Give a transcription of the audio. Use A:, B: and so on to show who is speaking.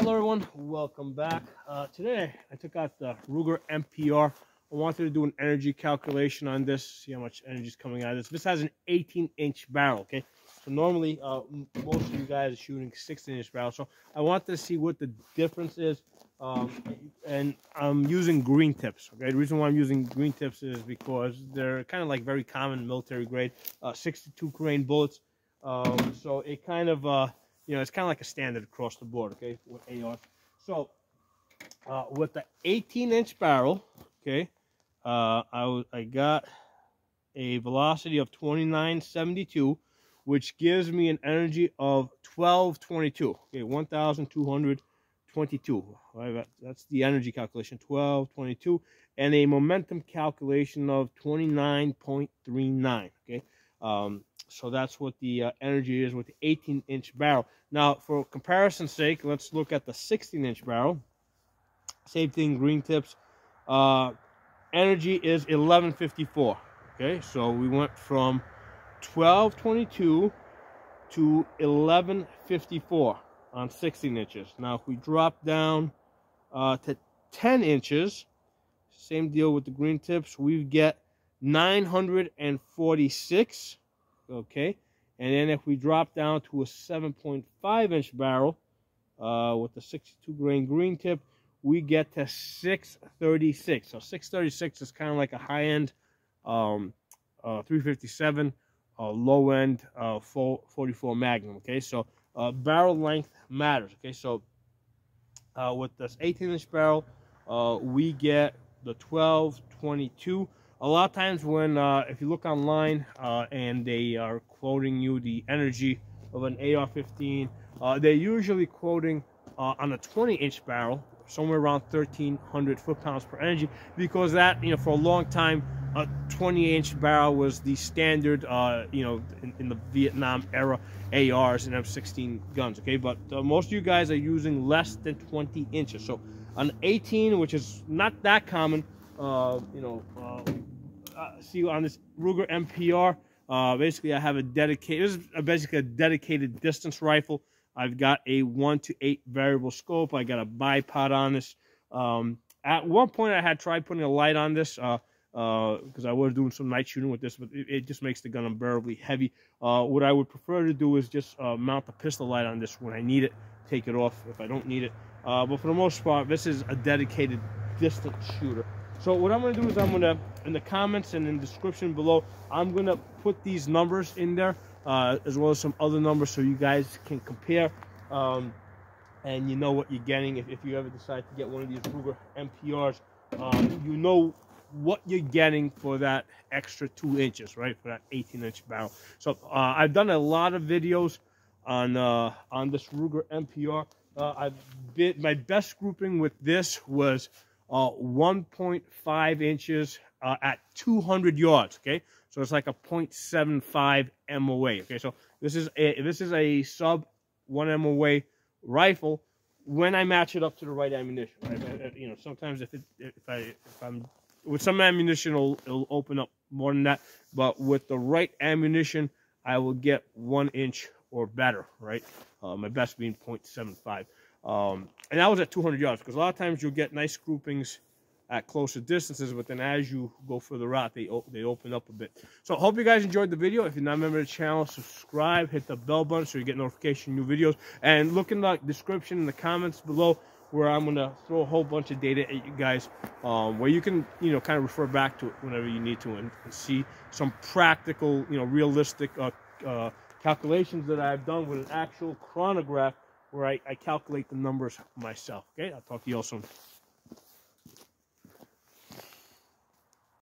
A: Hello everyone, welcome back. Today I took out the Ruger MPR. I wanted to do an energy calculation on this, see how much energy is coming out of this. This has an 18-inch barrel, okay? So normally most of you guys are shooting 16-inch barrels. So I wanted to see what the difference is. And I'm using green tips, okay? The reason why I'm using green tips is because they're kind of like very common military grade, 62 grain bullets. So it kind of you know, it's kind of like a standard across the board, okay, with AR. So, with the 18-inch barrel, okay, I got a velocity of 2972, which gives me an energy of 1222, okay, 1222. Right, that's the energy calculation, 1222, and a momentum calculation of 29.39, okay. So that's what the energy is with the 18-inch barrel. Now, for comparison's sake, let's look at the 16-inch barrel. Same thing, green tips. Energy is 1154. Okay, so we went from 1222 to 1154 on 16 inches. Now, if we drop down to 10 inches, same deal with the green tips. We get 946. Okay, and then if we drop down to a 7.5-inch barrel with the 62 grain green tip, we get to 636. So 636 is kind of like a high-end 357, low-end 44 Magnum. Okay, so barrel length matters. Okay, so with this 18-inch barrel, we get the 1222. A lot of times when, if you look online and they are quoting you the energy of an AR-15, they're usually quoting on a 20-inch barrel somewhere around 1,300 foot-pounds per energy, because that, you know, for a long time, a 20-inch barrel was the standard, you know, in the Vietnam era ARs and M16 guns, okay? But most of you guys are using less than 20 inches. So on 18, which is not that common, you know, see on this Ruger MPR, basically I have a dedicated, this is basically a dedicated distance rifle. I've got a 1:8 variable scope. I got a bipod on this. At one point I had tried putting a light on this because I was doing some night shooting with this, but it just makes the gun unbearably heavy. What I would prefer to do is just mount the pistol light on this when I need it, take it off if I don't need it. But for the most part, this is a dedicated distance shooter. So what I'm going to do is I'm going to, in the comments and in the description below, I'm going to put these numbers in there, as well as some other numbers so you guys can compare, and you know what you're getting. If you ever decide to get one of these Ruger MPRs, you know what you're getting for that extra 2 inches, right, for that 18-inch barrel. So I've done a lot of videos on this Ruger MPR. My best grouping with this was 1.5 inches at 200 yards. Okay, so it's like a 0.75 MOA. Okay, so this is a sub 1 MOA rifle when I match it up to the right ammunition. Right? You know, sometimes if I'm with some ammunition, it'll open up more than that, but with the right ammunition, I will get 1 inch or better. Right, my best being 0.75. And that was at 200 yards, because a lot of times you'll get nice groupings at closer distances, but then as you go further out, they open up a bit. So I hope you guys enjoyed the video. If you're not a member of the channel, subscribe, hit the bell button so you get notification of new videos, and look in the description in the comments below where I'm going to throw a whole bunch of data at you guys, where you can, you know, kind of refer back to it whenever you need to, and see some practical, you know, realistic calculations that I've done with an actual chronograph, where I calculate the numbers myself. Okay, I'll talk to you all soon.